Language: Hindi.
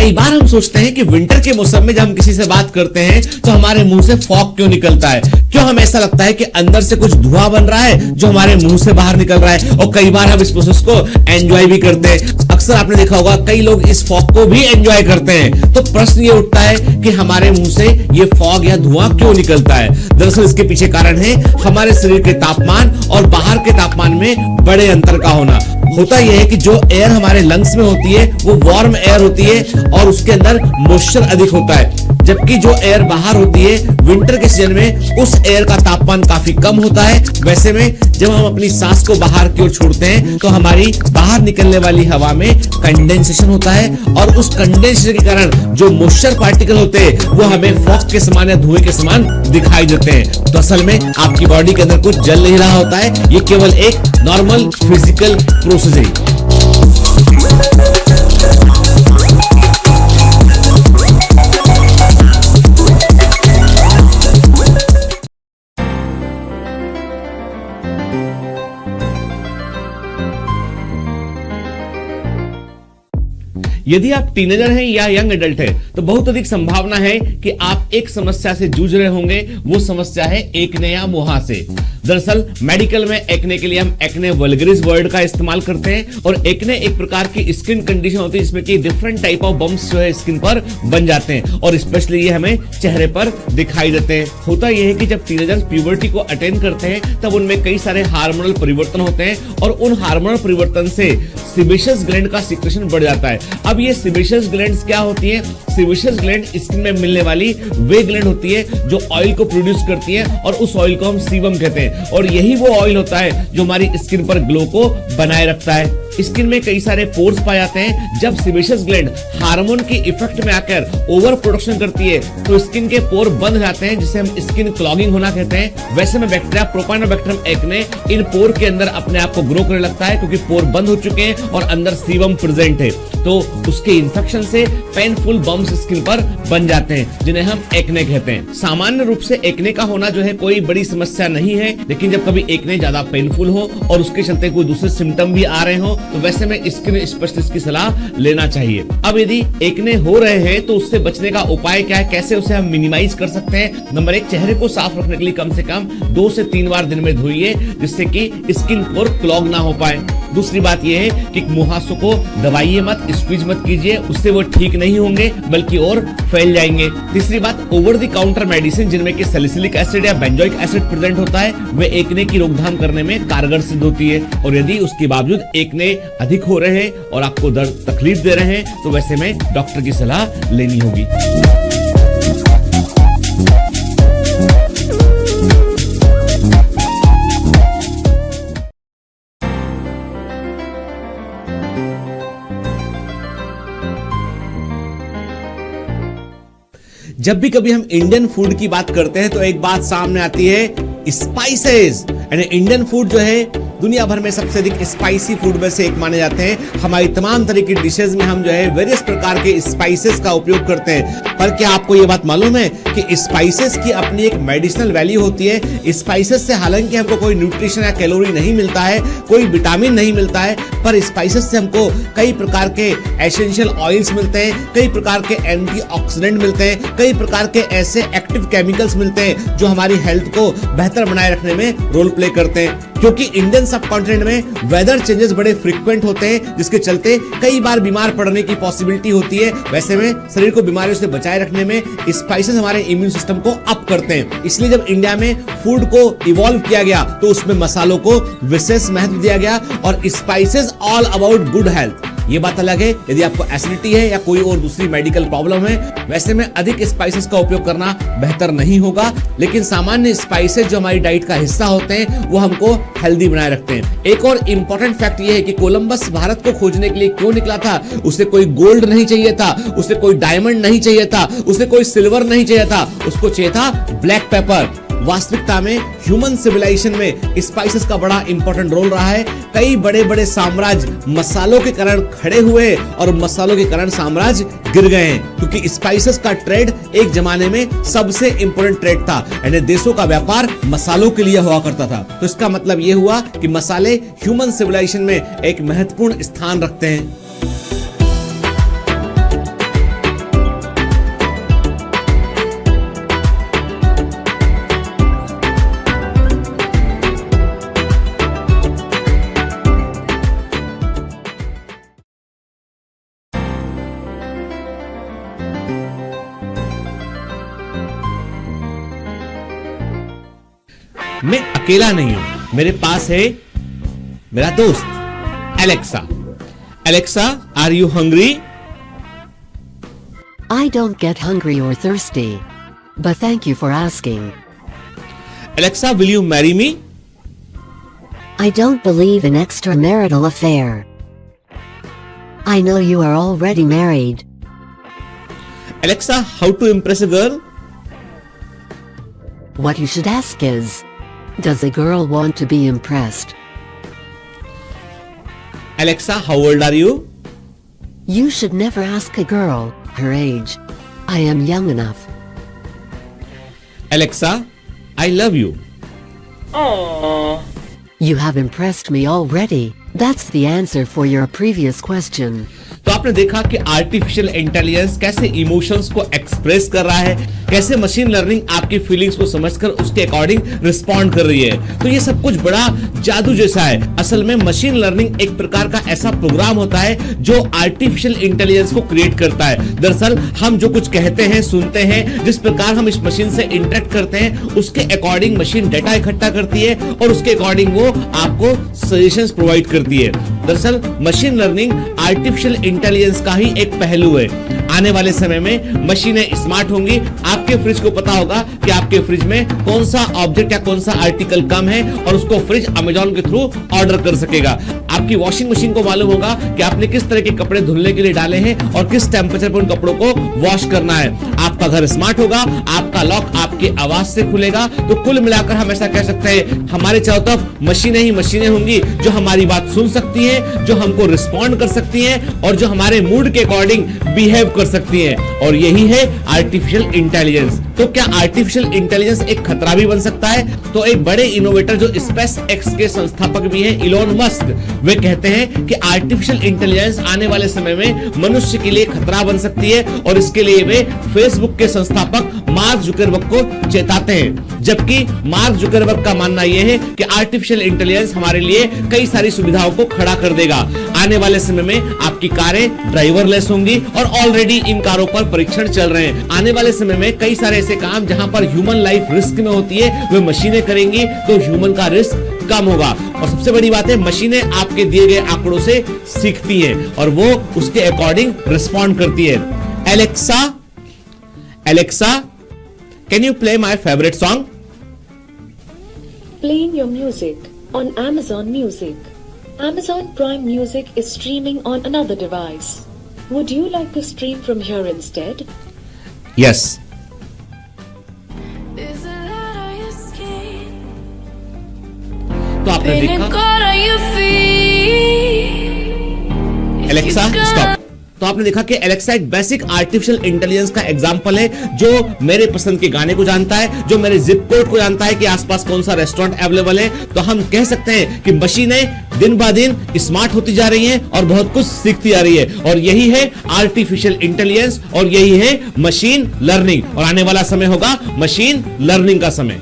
कई बार हम सोचते हैं कि विंटर के मौसम में जब हम किसी से बात करते हैं तो हमारे मुंह से फॉग क्यों निकलता है, क्यों हमें ऐसा लगता है कि अंदर से कुछ धुआं बन रहा है जो हमारे मुंह से बाहर निकल रहा है। और कई बार हम इस प्रोसेस को एंजॉय भी करते हैं। अक्सर आपने देखा होगा कई लोग इस फॉग को भी एंजॉय करते हैं। तो प्रश्न ये उठता है कि हमारे मुंह से ये फॉग या धुआं क्यों निकलता है। दरअसल इसके पीछे कारण है हमारे शरीर के तापमान और बाहर के तापमान में बड़े अंतर का होना। होता यह है कि जो एयर हमारे लंग्स में होती है वो वार्म एयर होती है और उसके अंदर मॉइस्चर अधिक होता है, जबकि जो एयर बाहर होती है विंटर के सीजन में उस एयर का तापमान काफी कम होता है। वैसे में जब हम अपनी सांस को बाहर की ओर छोड़ते हैं तो हमारी बाहर निकलने वाली हवा में कंडेंसेशन होता है और उस कंडेंसेशन के कारण जो मॉइस्चर पार्टिकल होते हैं वो हमें फॉग के समान या धुएं के समान दिखाई देते हैं। तो असल में आपकी बॉडी के अंदर कुछ जल नहीं रहा होता है, ये केवल एक नॉर्मल फिजिकल प्रोसेस है। यदि आप टीनेजर हैं या यंग एडल्ट हैं तो बहुत अधिक संभावना है कि आप एक समस्या से जूझ रहे होंगे। वो समस्या है एक्ने या मुहासे। दरअसल मेडिकल में एक्ने के लिए हम एक्ने वल्गरिस वर्ड का इस्तेमाल करते हैं और एक्ने एक प्रकार की स्किन कंडीशन होती है जिसमें कि डिफरेंट टाइप ऑफ बम्प्स जो है स्किन पर बन जाते हैं और स्पेशली ये हमें चेहरे पर दिखाई देते हैं। होता यह है कि जब टीनेजर्स प्यूबर्टी को अटेन करते हैं तब उनमें कई सारे हार्मोनल परिवर्तन होते हैं और उन हार्मोनल परिवर्तन से सेबेशियस ग्लैंड का सीक्रेशन बढ़ जाता है। अब ये सेबेशियस ग्लैंड्स क्या होती है? सेबेशियस ग्लैंड स्किन में मिलने वाली वे ग्लैंड होती है जो ऑयल को प्रोड्यूस करती है और उस ऑयल को हम सीबम कहते हैं और यही वो ऑयल होता है जो हमारी स्किन पर ग्लो को बनाए रखता है। स्किन में कई सारे पोर्स पाए जाते हैं। जब सेबेशियस ग्लैंड हार्मोन के इफेक्ट में आकर ओवर प्रोडक्शन करती है तो स्किन के पोर बंद हो जाते हैं जिसे हम स्किन क्लॉगिंग होना कहते हैं। वैसे में बैक्टीरिया प्रोपाइनोबैक्टीरियम एक्ने इन पोर के अंदर अपने आप को ग्रो करने लगता है क्योंकि पोर बंद हो चुके हैं और अंदर सीबम प्रेजेंट है। तो उसके इन्फेक्शन से पेनफुल बम्स स्किन पर बन जाते हैं जिन्हें हम एक्ने कहते हैं। सामान्य रूप से एक्ने का होना जो है कोई बड़ी समस्या नहीं है, लेकिन जब कभी एक्ने ज्यादा पेनफुल हो और उसके चलते कोई दूसरे सिम्टम भी आ रहे हो तो वैसे में स्किन स्पेशलिस्ट की सलाह लेना चाहिए। अब यदि एक्ने हो रहे हैं तो उससे बचने का उपाय क्या है, कैसे उसे हम मिनिमाइज कर सकते हैं? नंबर 1, चेहरे को साफ रखने के लिए कम से कम 2 से 3 बार दिन में धोइए जिससे कि स्किन पोर क्लॉग ना हो पाए। दूसरी बात यह है कि मुहासों को दबाइए मत, स्क्वीज मत कीजिए, उससे वो ठीक नहीं होंगे बल्कि और फैल जाएंगे। तीसरी बात, ओवर द काउंटर मेडिसिन जिनमें कि सैलिसिलिक एसिड या बेंजोइक एसिड प्रेजेंट होता है वे एक्ने की रोकथाम करने में कारगर सिद्ध होती है। और यदि उसके बावजूद एक्ने अधिक हो रहे हैं और आपको दर्द तकलीफ दे रहे हैं तो वैसे में डॉक्टर की सलाह लेनी होगी। जब भी कभी हम इंडियन फूड की बात करते हैं तो एक बात सामने आती है स्पाइसेस। यानी इंडियन फूड जो है दुनिया भर में सबसे अधिक स्पाइसी फूड में से एक माने जाते हैं। हमारी तमाम तरह की डिशेज में हम जो है वेरियस प्रकार के स्पाइसेस का उपयोग करते हैं। पर क्या आपको ये बात मालूम है कि स्पाइसेस की अपनी एक मेडिसिनल वैल्यू होती है? स्पाइसेस से हालांकि हमको कोई न्यूट्रिशन या कैलोरी नहीं मिलता है, कोई विटामिन नहीं मिलता है, पर स्पाइसेस से हमको कई प्रकार के एसेंशियल ऑयल्स मिलते हैं, कई प्रकार के एंटीऑक्सीडेंट मिलते हैं, कई प्रकार के ऐसे एक्टिव केमिकल्स मिलते हैं जो हमारी हेल्थ को बेहतर बनाए रखने में रोल प्ले करते हैं। क्योंकि इंडियन सब कॉन्टिनेंट में वेदर चेंजेस बड़े फ्रीक्वेंट होते हैं जिसके चलते कई बार बीमार पड़ने की पॉसिबिलिटी होती है। वैसे में शरीर को बीमारियों से बचाए रखने में स्पाइसेस हमारे इम्यून सिस्टम को अप करते हैं। इसलिए जब इंडिया में फूड को इवॉल्व किया गया तो उसमें मसालों को विशेष महत्व दिया गया और spices all about good health. ये बात अलग है यदि आपको एसिडिटी है या कोई और दूसरी मेडिकल प्रॉब्लम है, वैसे में अधिक स्पाइसेस का उपयोग करना बेहतर नहीं होगा। लेकिन सामान्य स्पाइसेस जो हमारी डाइट का हिस्सा होते हैं वो हमको हेल्दी बनाए रखते हैं। एक और इम्पोर्टेंट फैक्ट ये है कि कोलंबस भारत को खोजने के लिए क्यों निकला था? उसे कोई गोल्ड नहीं चाहिए था, उसे कोई डायमंड नहीं चाहिए था, उसे कोई सिल्वर नहीं चाहिए था, उसको चाहिए था ब्लैक पेपर। वास्तविकता में ह्यूमन सिविलाइजेशन में स्पाइसेस का बड़ा इंपॉर्टेंट रोल रहा है। कई बड़े बड़े साम्राज्य मसालों के कारण खड़े हुए और मसालों के कारण साम्राज्य गिर गए हैं, क्योंकि स्पाइसेस का ट्रेड एक जमाने में सबसे इंपॉर्टेंट ट्रेड था। यानी देशों का व्यापार मसालों के लिए हुआ करता था। तो इसका मतलब यह हुआ कि मसाले ह्यूमन सिविलाइजेशन में एक महत्वपूर्ण स्थान रखते हैं। मैं अकेला नहीं हूं, मेरे पास है मेरा दोस्त Alexa. Alexa, are you hungry? I don't get hungry or thirsty. But thank you for asking. Alexa, will you marry me? I don't believe in extramarital affair. I know you are already married. Alexa, how to impress a girl? What you should ask is, does a girl want to be impressed? Alexa, how old are you? You should never ask a girl her age. I am young enough. Alexa, I love you. You have impressed me already. That's the answer for your previous question. तो आपने देखा कि आर्टिफिशियल इंटेलिजेंस कैसे इमोशंस को एक्सप्रेस कर रहा है, कैसे मशीन लर्निंग आपकी फीलिंग्स को समझकर उसके अकॉर्डिंग रिस्पॉन्ड कर रही है। तो ये सब कुछ बड़ा जादू जैसा है। असल में मशीन लर्निंग एक प्रकार का ऐसा प्रोग्राम होता है जो आर्टिफिशियल इंटेलिजेंस को क्रिएट करता है। दरअसल हम जो कुछ कहते हैं, सुनते हैं, जिस प्रकार हम इस मशीन से इंटरेक्ट करते हैं, उसके अकॉर्डिंग मशीन डेटा इकट्ठा करती है और उसके अकॉर्डिंग वो आपको सजेशंस प्रोवाइड करती है। दरअसल मशीन लर्निंग आर्टिफिशियल इंटेलिजेंस का ही एक पहलू है। आने वाले समय में मशीनें स्मार्ट होंगी। आपके फ्रिज को पता होगा कि आपके फ्रिज में कौन सा ऑब्जेक्ट या कौन सा आर्टिकल कम है और उसको फ्रिज अमेज़न के थ्रू ऑर्डर कर सकेगा। आपकी वॉशिंग मशीन को मालूम होगा कि आपने किस तरह के कपड़े धुलने के लिए डाले हैं और किस टेम्परेचर पर उन कपड़ों को वॉश करना है। आपका घर स्मार्ट होगा, आपका लॉक आपकी आवाज से खुलेगा। तो कुल मिलाकर हम ऐसा कह सकते हैं, हमारे चारों तरफ मशीनें ही मशीनें होंगी जो हमारी बात सुन सकती हैं, जो हमको रिस्पॉन्ड कर सकती हैं और जो हमारे मूड के अकॉर्डिंग बिहेव कर सकती हैं। और यही है आर्टिफिशियल इंटेलिजेंस। तो क्या आर्टिफिशियल इंटेलिजेंस एक खतरा भी बन सकता है? तो एक बड़े इनोवेटर जो स्पेस एक्स के संस्थापक भी हैं, इलोन मस्क, वे कहते हैं कि आर्टिफिशियल इंटेलिजेंस आने वाले समय में मनुष्य के लिए खतरा बन सकती है और इसके लिए वे फेसबुक के संस्थापक मार्क जुकरबर्ग को चेताते हैं। जबकि मार्क जुकरबर्ग का मानना यह है कि आर्टिफिशियल इंटेलिजेंस हमारे लिए कई सारी सुविधाओं को खड़ा कर देगा। आने वाले समय में आपकी कारें ड्राइवरलेस होंगी और ऑलरेडी इन कारों पर परीक्षण चल रहे हैं। आने वाले समय में कई सारे ऐसे काम जहां पर ह्यूमन लाइफ रिस्क में होती है, वे मशीनें करेंगी, तो ह्यूमन का रिस्क कम होगा। और सबसे बड़ी बात है, मशीनें आपके दिए गए आंकड़ों से सीखती हैं और वो उसके अकॉर्डिंग रिस्पॉन्ड करती है। Alexa, Alexa, can you play my favourite song? Playing your music on Amazon Music. Amazon Prime Music is streaming on another device. Would you like to stream from here instead? Yes. तो आपने देखा, एलेक्सा स्टॉप। तो आपने देखा कि एलेक्सा एक बेसिक आर्टिफिशियल इंटेलिजेंस का एग्जांपल है जो मेरे पसंद के गाने को जानता है, जो मेरे जिप कोड को जानता है कि आसपास कौन सा रेस्टोरेंट अवेलेबल है। तो हम कह सकते हैं कि मशीनें दिन ब दिन स्मार्ट होती जा रही हैं और बहुत कुछ सीखती जा रही है। और यही है आर्टिफिशियल इंटेलिजेंस और यही है मशीन लर्निंग। और आने वाला समय होगा मशीन लर्निंग का समय।